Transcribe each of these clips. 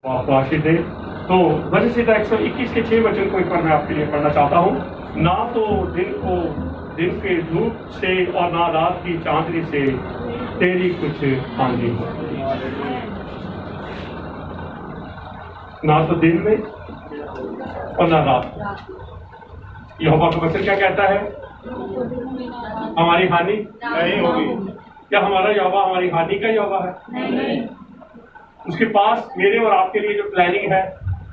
आपको आशीष दे। तो वजह से 121 के 6 वचन को एक बार मैं आपके लिए पढ़ना चाहता हूँ। ना तो दिन के धूप से और ना रात की चांदनी से तेरी कुछ हानि हो। ना तो दिन में और ना रात। यहोवा का वचन क्या कहता है? हमारी हानि नहीं होगी। क्या हमारा यहोवा हमारी हानि का यहोवा है? नहीं। उसके पास मेरे और आपके लिए जो प्लानिंग है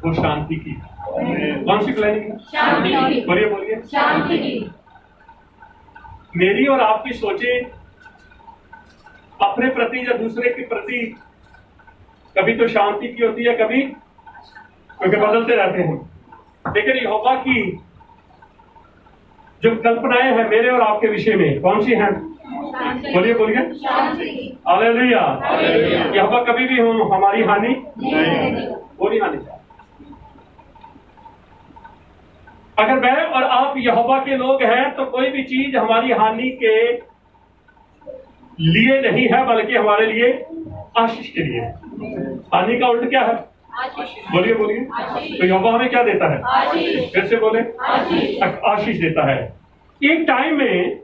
वो शांति की। कौन सी प्लानिंग है? शांति। बोलिए शांति की। मेरी और आपकी सोचें अपने प्रति या दूसरे के प्रति कभी तो शांति की होती है, कभी क्योंकि बदलते रहते हैं। लेकिन यहोवा की जो कल्पनाएं हैं मेरे और आपके विषय में कौन सी हैं? बोलिए हालेलुया। यहोवा कभी भी हमारी हानि नहीं हानि। अगर मैं और आप यहोवा के लोग हैं तो कोई भी चीज हमारी हानि के लिए नहीं है, बल्कि हमारे लिए आशीष के लिए। हानि का उल्ट क्या है? बोलिए तो यहोवा हमें क्या देता है? फिर से बोले, आशीष देता है। एक टाइम में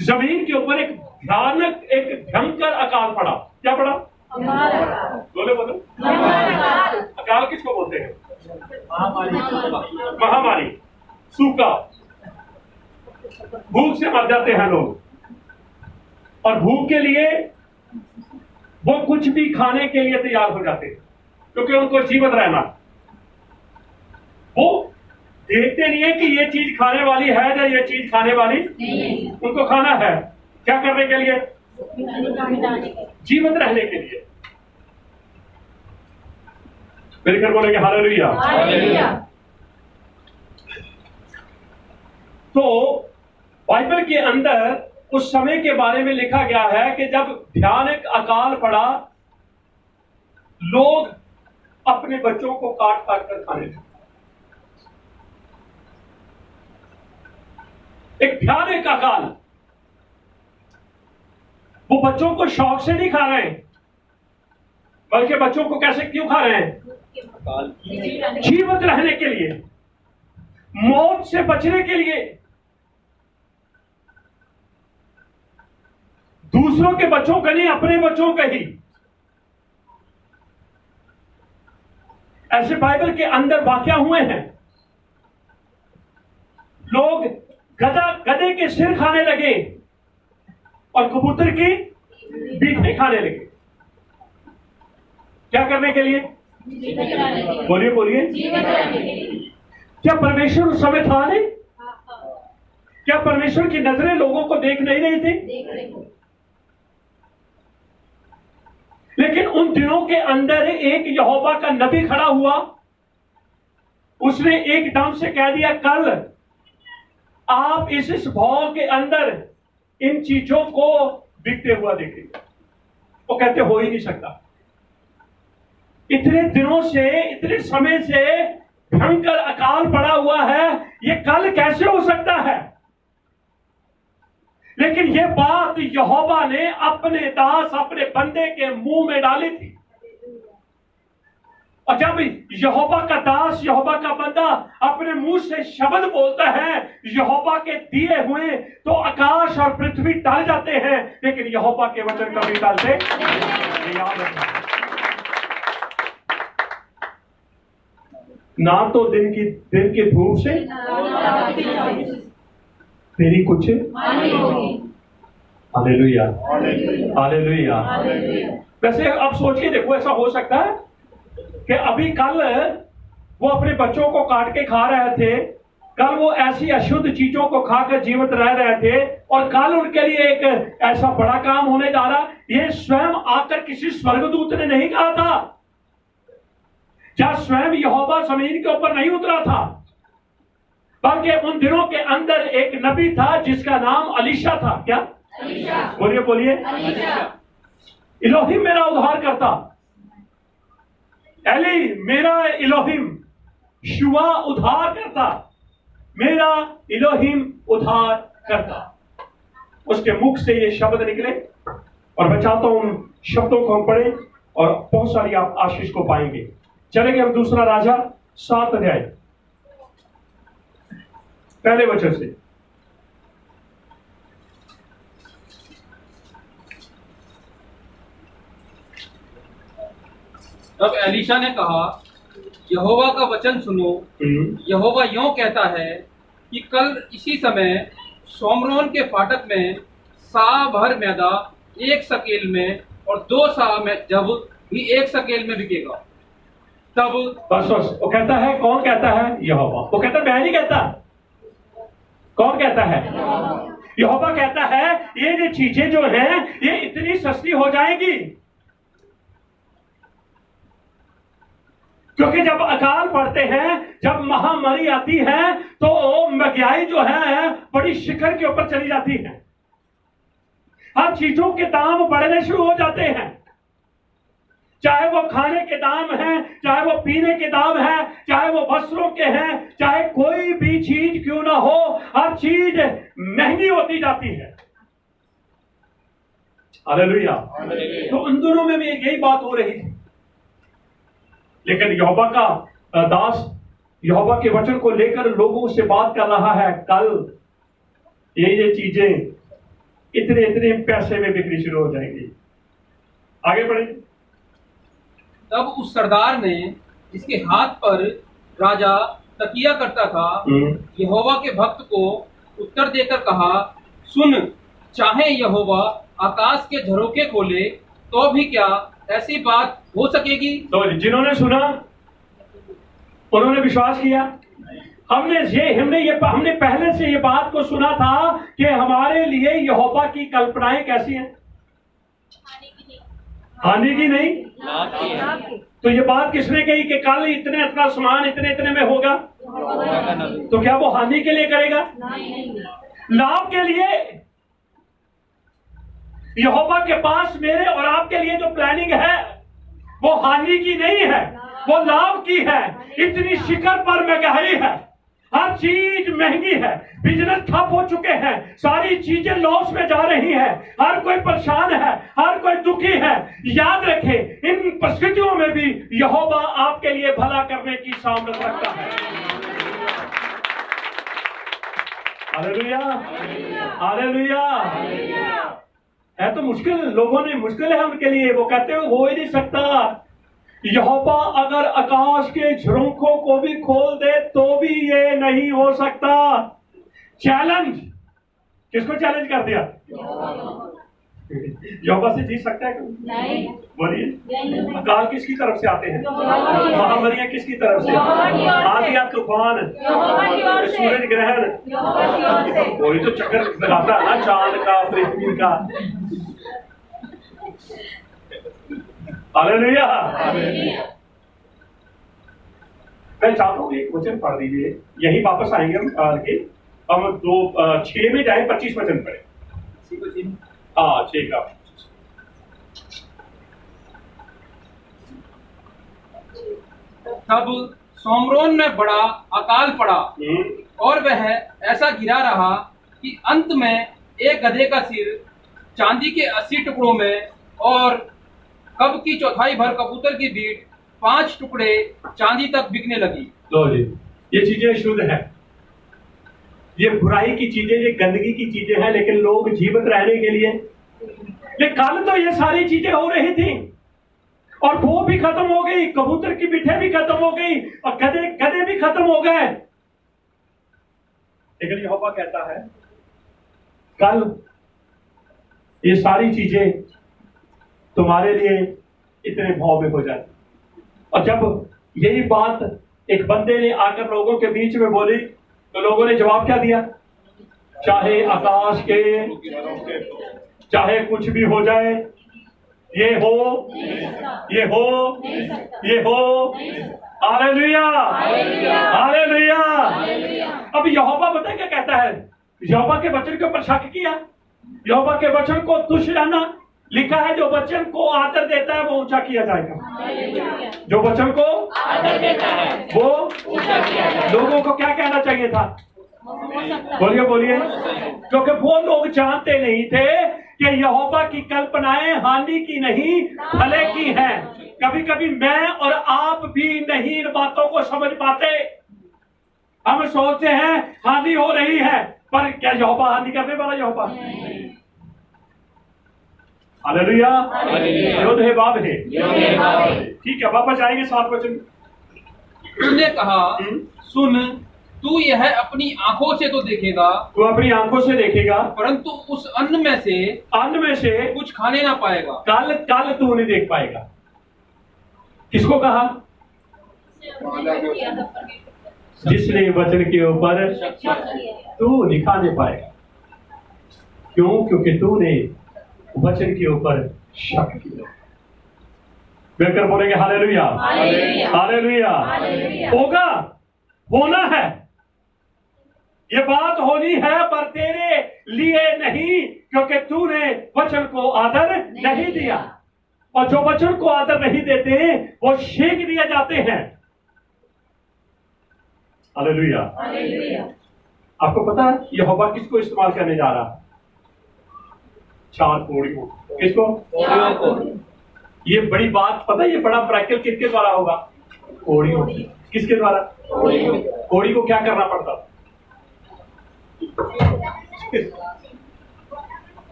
जमीन के ऊपर एक भयंकर अकाल पड़ा। क्या पड़ा? बोले अकाल किसको बोलते हैं? महामारी, सूखा। भूख से मर जाते हैं लोग, और भूख के लिए वो कुछ भी खाने के लिए तैयार हो जाते हैं, क्योंकि उनको जीवित रहना। वो देखते नहीं है कि ये चीज खाने वाली है या ये चीज खाने वाली नहीं। उनको खाना है क्या करने के लिए? जीवित रहने के लिए। मिलकर बोलेंगे हालेलुया। तो बाइबल के अंदर उस समय के बारे में लिखा गया है कि जब भयानक अकाल पड़ा, लोग अपने बच्चों को काट काट कर खाने लगे। एक भयानक अकाल। वो बच्चों को शौक से नहीं खा रहे हैं, बल्कि बच्चों को कैसे क्यों खा रहे हैं? जीवित रहने के लिए, मौत से बचने के लिए, दूसरों के बच्चों का नहीं, अपने बच्चों का ही। ऐसे बाइबल के अंदर वाकया हुए हैं। लोग गधे के सिर खाने लगे और कबूतर की बीटें खाने लगे। क्या करने के लिए? बोलिए क्या परमेश्वर उस समय था नहीं? क्या परमेश्वर की नजरें लोगों को देख नहीं रही थी? लेकिन उन दिनों के अंदर एक यहोवा का नबी खड़ा हुआ। उसने एकदम से कह दिया, कल आप इस भाव के अंदर इन चीजों को बिकते हुआ देखेंगे। वो कहते हो ही नहीं सकता। इतने दिनों से, इतने समय से भयंकर अकाल पड़ा हुआ है, ये कल कैसे हो सकता है? लेकिन ये बात यहोवा ने अपने दास, अपने बंदे के मुंह में डाली थी। और जब यहोवा का दास, यहोवा का बंदा अपने मुंह से शब्द बोलता है यहोवा के दिए हुए, तो आकाश और पृथ्वी टल जाते हैं, लेकिन यहोवा के वचन कभी टलते नहीं। याद रखना, ना तो दिन की धूप से तेरी कुछ हालेलुया। हालेलुया। वैसे अब सोच के देखो, ऐसा हो सकता है कि अभी कल वो अपने बच्चों को काट के खा रहे थे, कल वो ऐसी अशुद्ध चीजों को खाकर जीवित रह रहे थे, और कल उनके लिए एक ऐसा बड़ा काम होने जा रहा। ये स्वयं आकर किसी स्वर्गदूत ने नहीं कहा था, क्या स्वयं यहोवा जमीन के ऊपर नहीं उतरा था, बल्कि उन दिनों के अंदर एक नबी था जिसका नाम अलीशा था। क्या? बोलिए इलोहिम मेरा उद्धार करता, एली मेरा इलोहिम, शुआ उद्धार करता, मेरा इलोहिम उद्धार करता। उसके मुख से ये शब्द निकले, और मैं चाहता हूं उन शब्दों को हम पढ़ें और बहुत सारी आप आशीष को पाएंगे। चलेंगे हम दूसरा राजा 7 अध्याय पहले वचन से। तब एलीशा ने कहा, यहोवा का वचन सुनो। यहोवा यूं कहता है कि कल इसी समय सोमरोन के फाटक में सा भर मैदा 1 शकेल में और 2 सा में जब भी 1 शकेल में बिकेगा। तब बस वो कहता है, कौन कहता है? यहोवा। वो कहता है, मैं नहीं कहता। कौन कहता है? यहोवा कहता है ये चीजें जो हैं ये इतनी सस्ती हो जाएगी, क्योंकि जब अकाल पड़ते हैं, जब महामारी आती है, तो महंगाई जो है बड़ी शिखर के ऊपर चली जाती है। हर चीजों के दाम बढ़ने शुरू हो जाते हैं, चाहे वो खाने के दाम हैं, चाहे वो पीने के दाम हैं, चाहे वो वस्त्रों के हैं, चाहे कोई भी चीज क्यों ना हो, हर चीज महंगी होती जाती है। हालेलुया। तो उन दोनों में भी यही बात हो रही थी। लेकिन यहोवा का दास यहोवा के वचन को लेकर लोगों से बात कर रहा है, कल ये चीजें इतने पैसे में बिक्री शुरू हो जाएंगी। आगे बढ़े। तब उस सरदार ने, जिसके हाथ पर राजा तकिया करता था, यहोवा के भक्त को उत्तर देकर कहा, सुन, चाहे यहोवा आकाश के झरोखे खोले तो भी क्या ऐसी बात हो सकेगी? तो जिन्होंने सुना उन्होंने विश्वास किया। हमने पहले से ये बात को सुना था कि हमारे लिए यहोवा की कल्पनाएं कैसी हैं? हानि की नहीं। तो ये बात किसने कही कि कल इतना सामान इतने में होगा? तो क्या वो हानि के लिए करेगा? लाभ के लिए। यहोवा के पास मेरे और आपके लिए जो प्लानिंग है वो हानि की नहीं है, वो लाभ की है। इतनी शिखर पर महंगाई है, हर चीज महंगी है, बिजनेस ठप हो चुके हैं, सारी चीजें लॉस में जा रही हैं, हर कोई परेशान है, हर कोई दुखी है। याद रखें, इन परिस्थितियों में भी यहोवा आपके लिए भला करने की सामर्थ रखता है। Hallelujah, hallelujah. है तो मुश्किल, लोगों ने मुश्किल है उनके लिए, वो कहते हैं हो ही नहीं सकता। यहोवा अगर आकाश के झरोखों को भी खोल दे तो भी ये नहीं हो सकता। चैलेंज, किसको चैलेंज कर दिया? यहोवा से जीत सकता है? नहीं। बोलिए, अकाल किसकी तरफ से आते हैं? महामारियां किसकी तरफ से? आंधियां, तूफान, सूरज ग्रहण, वही तो चक्कर लगाता है ना, चांद का, पृथ्वी का। हालेलुया। मैं चाहता हूँ एक वचन पढ़ दीजिए, यही वापस आएंगे हम आगे। हम 6 में जाए, 25 वचन पढ़े। हाँ, 6 का। तब सोमरोन में बड़ा अकाल पड़ा और वह ऐसा गिरा रहा कि अंत में एक गधे का सिर चांदी के 80 टुकड़ों में और कब की 1/4 भर कबूतर की बीट 5 टुकड़े चांदी तक बिकने लगी। लो जी, ये चीजें शुद्ध है, ये बुराई की चीजें, ये गंदगी की चीजें हैं, लेकिन लोग जीवित रहने के लिए। लेकिन कल तो ये सारी चीजें हो रही थी और वो भी खत्म हो गई, कबूतर की बीटें भी खत्म हो गई और गधे भी खत्म हो गए। लेकिन यहोवा कहता है कल ये सारी चीजें तुम्हारे लिए इतने भाव में हो जाती। और जब यही बात एक बंदे ने आकर लोगों के बीच में बोली तो लोगों ने जवाब क्या दिया? चाहे आकाश के, चाहे कुछ भी हो जाए, ये हो, ये हो, ये हो। Hallelujah, hallelujah. अब यहोवा पता है क्या कहता है? यहोवा के वचन के ऊपर शक किया, यहोवा के वचन को तुच्छ जाना। लिखा है जो वचन को आदर देता है वो ऊंचा किया जाएगा। जो वचन को आदर देता है वो ऊंचा किया जाएगा। लोगों को क्या कहना चाहिए था? बोलिए बोलिए। क्योंकि वो लोग जानते नहीं थे कि यहोवा की कल्पनाएं हानि की नहीं भले की हैं। कभी कभी मैं और आप भी नहीं इन बातों को समझ पाते। हम सोचते हैं हानि हो रही है, पर क्या यहोवा हानि करने वाला यहोवा? हालेलुया, योद्ध है बाब है। ठीक है, वापस आएंगे 7 वचन। उसने कहा, सुन, तू यह अपनी आंखों से तो देखेगा, तू अपनी आंखों से देखेगा, परंतु उस अन्न में से कुछ खाने ना पाएगा। कल तू नहीं देख पाएगा। किसको कहा? जिसने वचन के ऊपर तू नहीं खाने पाएगा। क्यों? क्योंकि तूने वचन के ऊपर शक किया। मिलकर बोलेंगे हालेलुया, हालेलुया। होगा, होना है, ये बात होनी है, पर तेरे लिए नहीं, क्योंकि तूने वचन को आदर नहीं दिया। और जो वचन को आदर नहीं देते वो शेक दिए जाते हैं। हालेलुया। आपको पता है यहोवा किसको इस्तेमाल करने जा रहा है? 4 कोड़ियों। किसको? ये बड़ी बात पता है, ये बड़ा प्रैक्टिकल किसके द्वारा होगा? कोड़ियों। किसके द्वारा? कोड़ी को क्या करना पड़ता?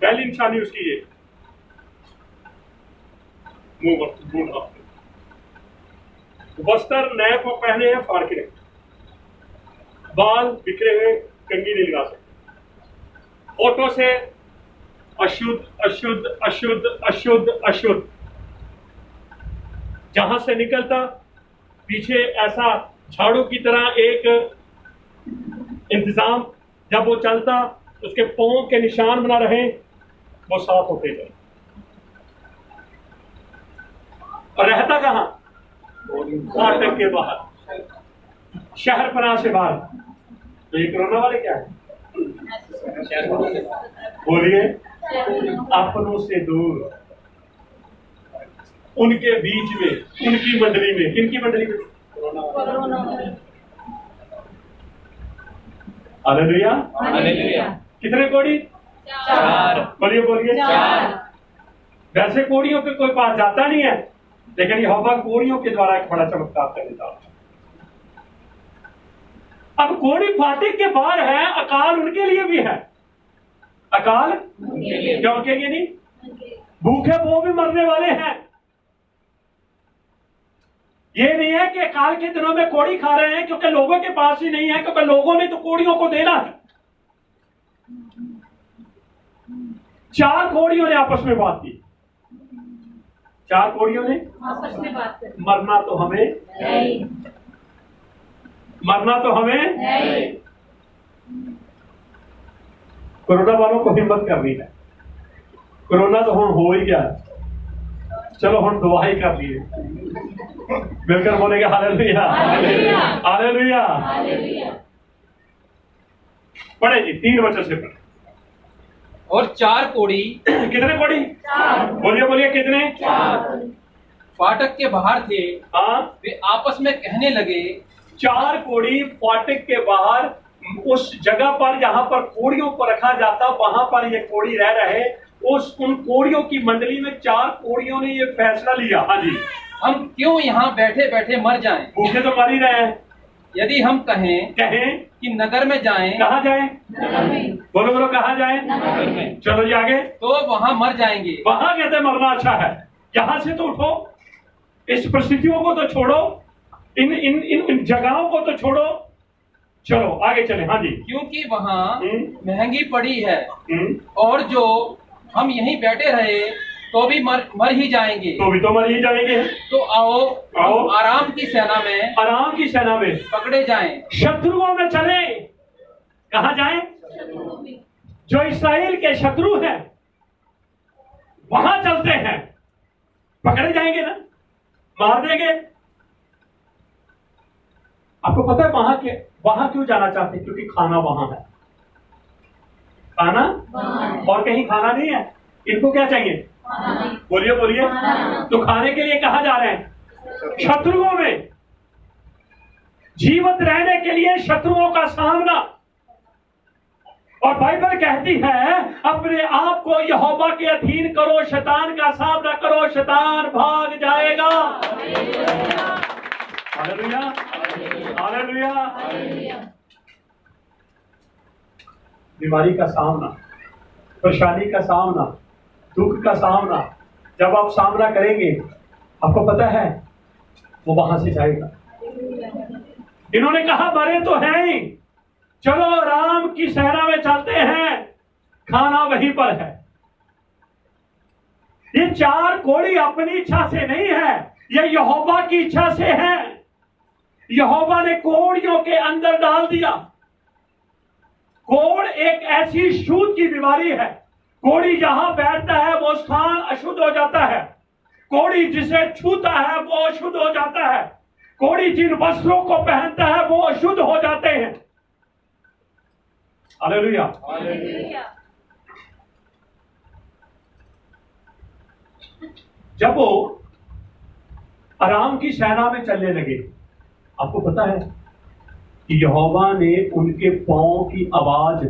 पहली निशानी उसकी ये वस्त्र नए को पहने हैं, फाड़ के रखे, बाल बिखरे हुए, कंघी नहीं लगा सकते, होठों से अशुद्ध अशुद्ध अशुद्ध अशुद्ध अशुद्ध, जहां से निकलता पीछे ऐसा झाड़ू की तरह एक इंतजाम, जब वो चलता उसके पांव के निशान बना रहे, वो साफ होते जाए। और रहता कहां? फाटक के बाहर, शहर पनाह से बाहर। तो ये कोरोना वाले क्या है? बोलिए, अपनों से दूर, उनके बीच में, उनकी मंडली में। किनकी मंडली में? Hallelujah, hallelujah. कितने कोड़ी? 4। बोलिए बोलिए, 4। वैसे कोड़ियों के कोई पास जाता नहीं है, लेकिन यहोवा कोड़ियों के द्वारा एक बड़ा चमत्कार कर देता है। अब कोड़ी फाटक के बाहर है, अकाल उनके लिए भी है। अकाल क्या उनके लिए नहीं? भूखे वो भी मरने वाले हैं। ये नहीं है कि अकाल के दिनों में कोड़ी खा रहे हैं क्योंकि लोगों के पास ही नहीं है, क्योंकि लोगों ने तो कोड़ियों को देना है। 4 कोड़ियों ने आपस में बात की। 4 कोड़ियों ने आपस में बात की। मरना तो हमें नहीं, मरना तो हमें नहीं। कोरोना वालों को हिम्मत करनी है। कोरोना तो हम हो ही गया, चलो हम दुआ ही कर लिए। मिलकर बोलेंगे हालेलुया, हालेलुया। पढ़े जी 3 वचन से पढ़े। और 4 कोड़ी, कितने कोड़ी? 4। बोलिए बोलिए, कितने? 4। फाटक के बाहर थे। हाँ, वे आपस में कहने लगे। 4 कोड़ी फाटक के बाहर, उस जगह पर जहां पर कोड़ियों को रखा जाता, वहां पर ये कोड़ी रह रहे। उन कोड़ियों की मंडली में 4 कोड़ियों ने ये फैसला लिया। हाँ जी, हम क्यों यहाँ बैठे बैठे मर जाएं? भूखे तो मर ही रहे हैं। यदि हम कहें कि नगर में जाएं। कहाँ जाएं? बोलो बोलो, कहाँ जाएं? नगर में। चलो जी आगे। तो वहां मर जाएंगे। वहां कहते मरना अच्छा है। यहां से तो उठो, इस परिस्थितियों को तो छोड़ो, इन जगहों को तो छोड़ो, चलो आगे चले। हाँ जी, क्योंकि वहां महंगी पड़ी है, और जो हम यहीं बैठे रहे तो भी मर ही जाएंगे। तो भी तो मर ही जाएंगे। तो आओ आराम की सेना में पकड़े जाएं। शत्रुओं में चले। कहाँ जाएं? जो इस्राएल के शत्रु हैं वहां चलते हैं, पकड़े जाएंगे ना, मार देंगे। आपको पता है वहां क्यों जाना चाहते हैं? क्योंकि खाना वहां है। खाना और कहीं खाना नहीं है। इनको क्या चाहिए? बोलिए बोलिए। तो खाने के लिए कहाँ जा रहे हैं? शत्रुओं में। जीवित रहने के लिए शत्रुओं का सामना। और बाइबल कहती है अपने आप को यहोवा के अधीन करो, शैतान का सामना करो, शैतान भाग जाएगा। Hallelujah, hallelujah. बीमारी का सामना, परेशानी का सामना, दुख का सामना जब आप सामना करेंगे, आपको पता है वो वहां से जाएगा। इन्होंने कहा मरे तो हैं ही, चलो राम की सेना में चलते हैं, खाना वहीं पर है। ये 4 कोड़ी अपनी इच्छा से नहीं है, ये यहोवा की इच्छा से है। यहोवा ने कोड़ियों के अंदर डाल दिया। कोड़ एक ऐसी शूद की बीमारी है, कोड़ी जहां बैठता है वो स्थान अशुद्ध हो जाता है। कोड़ी जिसे छूता है वो अशुद्ध हो जाता है। कोड़ी जिन वस्त्रों को पहनता है वो अशुद्ध हो जाते हैं। हालेलुया। जब वो आराम की सेना में चलने लगे, आपको पता है कि यहोवा ने उनके पांव की आवाज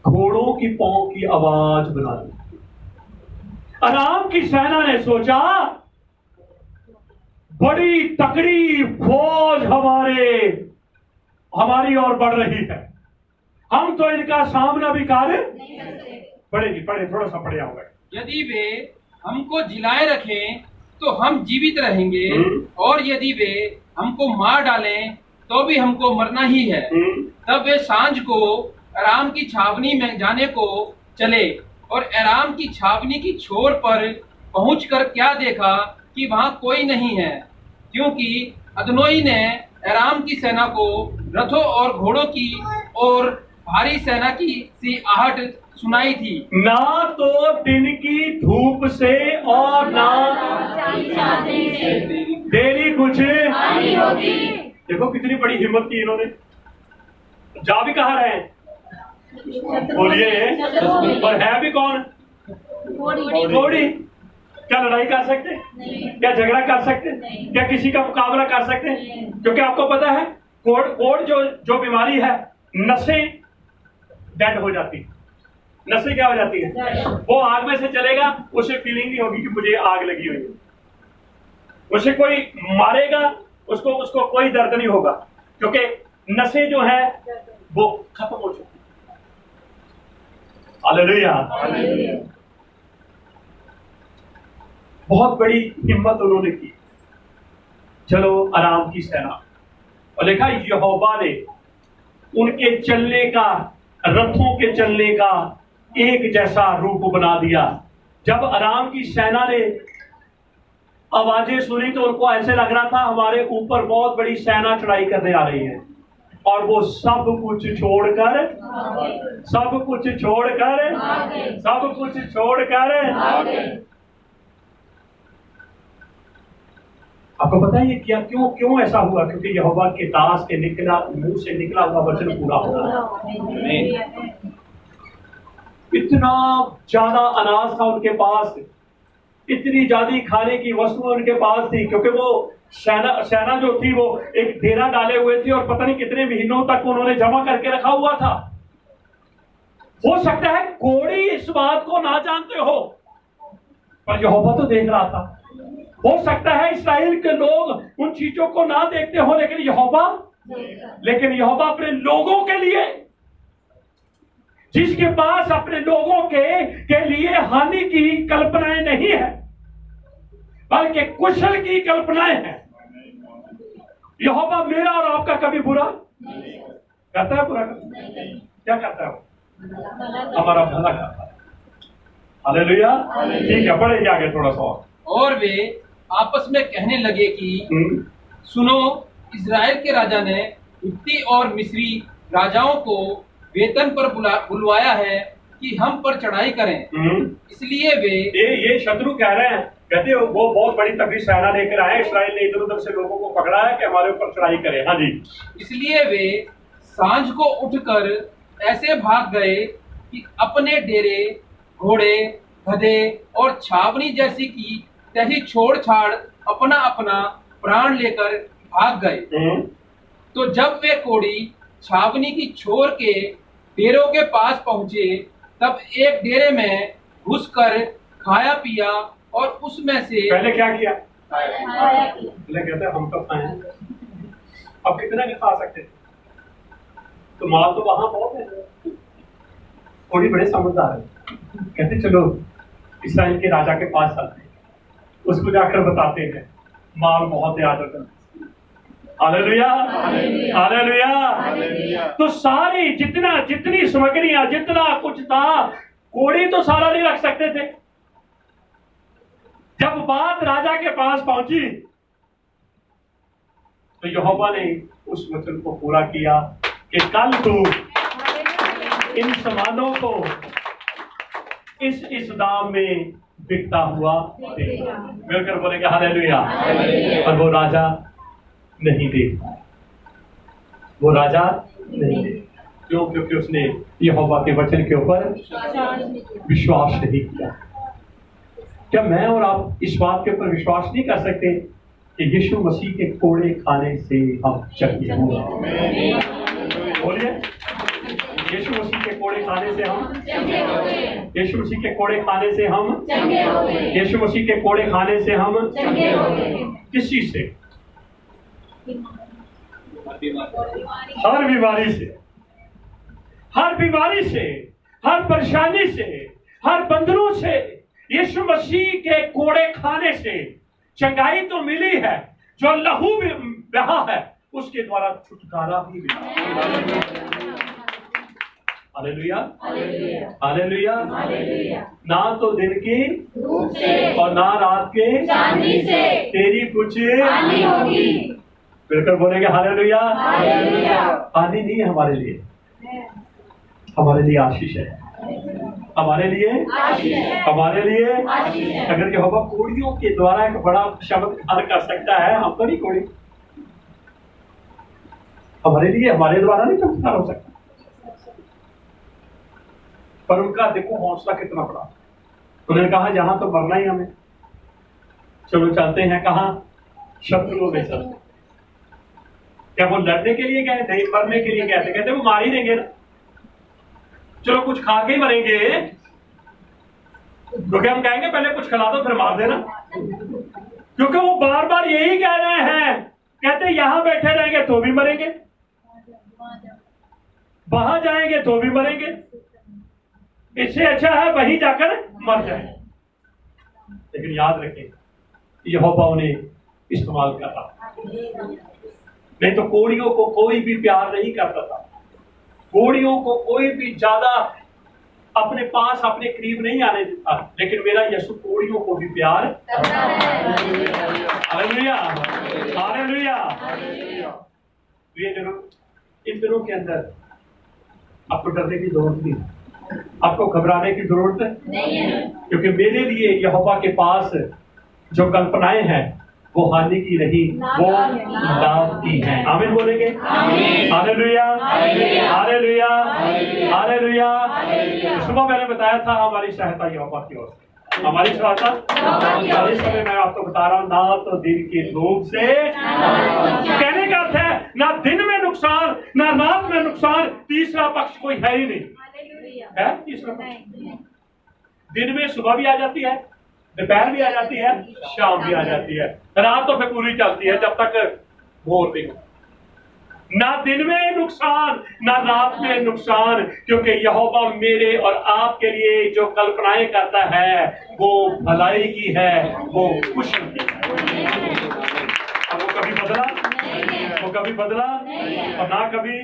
घोड़ों की पांव की आवाज बना दी। आराम की सेना ने सोचा बड़ी तकड़ी फौज हमारी ओर बढ़ रही है, हम तो इनका सामना भी कर पड़ेगी। पढ़े, थोड़ा सा पढ़े होगा। यदि वे हमको जिलाए रखें तो हम जीवित रहेंगे, और यदि वे हमको मार डालें तो भी हमको मरना ही है। तब वे सांझ को अराम की छावनी में जाने को चले, और अराम की छावनी की छोर पर पहुंचकर क्या देखा कि वहां कोई नहीं है, क्योंकि अदनोई ने अराम की सेना को रथों और घोड़ों की और भारी सेना की सी आहट सुनाई थी। ना तो दिन की धूप से और ना देरी कुछ होगी। देखो कितनी बड़ी हिम्मत की इन्होंने। जा भी कहा रहे हैं, बोलिए, और है भी कौन? घोड़ी। क्या लड़ाई कर सकते? क्या झगड़ा कर सकते? क्या किसी का मुकाबला कर सकते? क्योंकि आपको पता है कोड़ जो बीमारी है, नसें डेड हो जाती, नसें क्या हो जाती है? वो आग में से चलेगा, उसे फीलिंग नहीं होगी कि मुझे आग लगी हुई है। उसे कोई मारेगा, उसको कोई दर्द नहीं होगा, क्योंकि नसें जो है वो खत्म हो चुकी। हालेलुया। बहुत बड़ी हिम्मत उन्होंने की। चलो आराम की सेना, और देखा यहोवा ने उनके चलने का, रथों के चलने का एक जैसा रूप बना दिया। जब आराम की सेना ने आवाजें सुनी तो उनको ऐसे लग रहा था हमारे ऊपर बहुत बड़ी सेना चढ़ाई करने आ रही है, और वो सब कुछ छोड़कर आपको पता है ये क्या, क्यों ऐसा हुआ? क्योंकि यहोवा के दास के मुंह से निकला हुआ वचन पूरा होगा। इतना ज्यादा अनाज था उनके पास, इतनी ज्यादा खाने की वस्तुएं उनके पास थी, क्योंकि वो सेना जो थी वो एक डेरा डाले हुए थी, और पता नहीं कितने महीनों तक उन्होंने जमा करके रखा हुआ था। हो सकता है कोड़ी इस बात को ना जानते हो, पर यहोवा तो देख रहा था। हो सकता है इस्राएल के लोग उन चीजों को ना देखते हो, लेकिन यहोवा अपने लोगों के लिए, जिसके पास अपने लोगों के लिए हानि की कल्पनाएं नहीं है बल्कि कुशल की कल्पनाएं हैं। यहोवा मेरा और आपका कभी बुरा करता है? बुरा करता है? क्या करता है? हमारा भला करता है। हालेलुया। ठीक है, बढ़ेंगे आगे थोड़ा सा। और वे आपस में कहने लगे कि सुनो, इज़राइल के राजा ने हित्ती और मिस्री राजाओं को वेतन पर बुलवाया है कि हम पर चढ़ाई करें। इसलिए वे ये शत्रु कह रहे हैं, कहते हो वो बहुत बड़ी तगड़ी सेना लेकर आए, इस्राएल ने इधर उधर से लोगों को पकड़ा है कि हमारे ऊपर चढ़ाई करें। हाँ जी। इसलिए वे सांझ को उठकर ऐसे भाग गए कि अपने डेरे, घोड़े, गधे और छावनी जैसी की तही छोड़ छाड़ अपना अपना प्राण लेकर भाग गए। तो जब वे कोढ़ी छावनी की छोर के डेरों के पास पहुंचे, तब एक डेरे में घुसकर खाया पिया और उसमें से पहले क्या किया? पहले कहते हैं हम तो खाए, अब कितने के खा सकते थे? तो माल तो वहां बहुत है। थोड़ी बड़े समझदार है, कहते चलो इस्राइल के राजा के पास चलते हैं, उसको जाकर बताते हैं माल बहुत है आदर। Hallelujah, hallelujah. तो सारी जितनी सामग्रियां, जितना कुछ था, कोढ़ी तो सारा नहीं रख सकते थे। जब बात राजा के पास पहुंची तो यहोवा ने उस वचन को पूरा किया कि कल तू इन सामानों को इस दाम में बिकता हुआ देगा। मिलकर बोलेंगे हालेलुया। और वो राजा नहीं दे, वो राजा नहीं दे। क्यों? क्योंकि उसने यहोवा के वचन के ऊपर विश्वास नहीं किया। क्या मैं और आप इस बात के ऊपर विश्वास नहीं कर सकते कि यीशु मसीह के कोड़े खाने से हम चंगे होंगे? बोलिए, यीशु मसीह के कोड़े खाने से हम, यीशु मसीह के कोड़े खाने से हम, यीशु मसीह के कोड़े खाने से हम किस चीज से? हर बीमारी से, हर बीमारी से, हर परेशानी से, हर बंधनों से यीशु मसीह के कोड़े खाने से चंगाई तो मिली है। जो लहू भी बहा है उसके द्वारा छुटकारा भी मिला। Hallelujah, hallelujah. ना तो दिन की धूप से और ना रात के चांदनी से तेरी कुछ हानि होगी। बिल्कुल बोलेंगे हालेलुया। हानि नहीं है हमारे लिए, हमारे लिए आशीष है, हमारे लिए हमारे लिए। अगर यहोवा कोढ़ियों के द्वारा एक बड़ा चमत्कार कर सकता है, हम तो नहीं कोढ़ी, हमारे लिए, हमारे द्वारा नहीं चमत्कार हो सकता। पर उनका देखो हौसला कितना बड़ा। उन्होंने कहा जहां तो मरना ही हमें, चलो चलते हैं। कहां? शत्रुओं में चलते। क्या वो लड़ने के लिए गए? नहीं, मरने के लिए गए थे। कहते वो मार ही देंगे ना, चलो कुछ खा के ही मरेंगे, क्योंकि हम कहेंगे पहले कुछ खिला दो फिर मार देना। क्योंकि वो बार बार यही कह रहे हैं, कहते यहां बैठे रहेंगे तो भी मरेंगे, वहां जाएंगे तो भी मरेंगे, इससे अच्छा है वहीं जाकर मर जाए। लेकिन याद रखें, यहोवा उन्हें इस्तेमाल कर रहा, नहीं तो कोढ़ियों को कोई भी प्यार नहीं करता था। कोढ़ियों को कोई भी ज्यादा अपने पास, अपने करीब नहीं आने देता। लेकिन मेरा यीशु कोढ़ियों को भी प्यार करता है। Hallelujah, hallelujah. ये दिनों, इन दिनों के अंदर आपको डरने की जरूरत नहीं, आपको घबराने की जरूरत नहीं है, क्योंकि मेरे लिए यहोवा के पास जो कल्पनाएं हैं वो हानि की नहीं, वो लाभ की है। आमीन बोलेंगे? Hallelujah, hallelujah, hallelujah. सुबह मैंने बताया था हमारी सहायता यहोवा की ओर से, हमारी सहायता। इस समय मैं आपको बता रहा हूँ, ना तो दिन की धूप से, कहने का अर्थ है ना दिन में नुकसान ना रात में नुकसान, तीसरा पक्ष कोई है ही नहीं। है तीसरा पक्ष? दिन में सुबह भी आ जाती है, दोपहर भी आ जाती है, शाम भी आ जाती है, रात तो फिर पूरी चलती है जब तक भोर भी। ना दिन में नुकसान ना रात में नुकसान, क्योंकि यहोवा मेरे और आपके लिए जो कल्पनाएं करता है वो भलाई की है, वो कुशल की है। अब वो कभी बदला, वो कभी बदला और ना कभी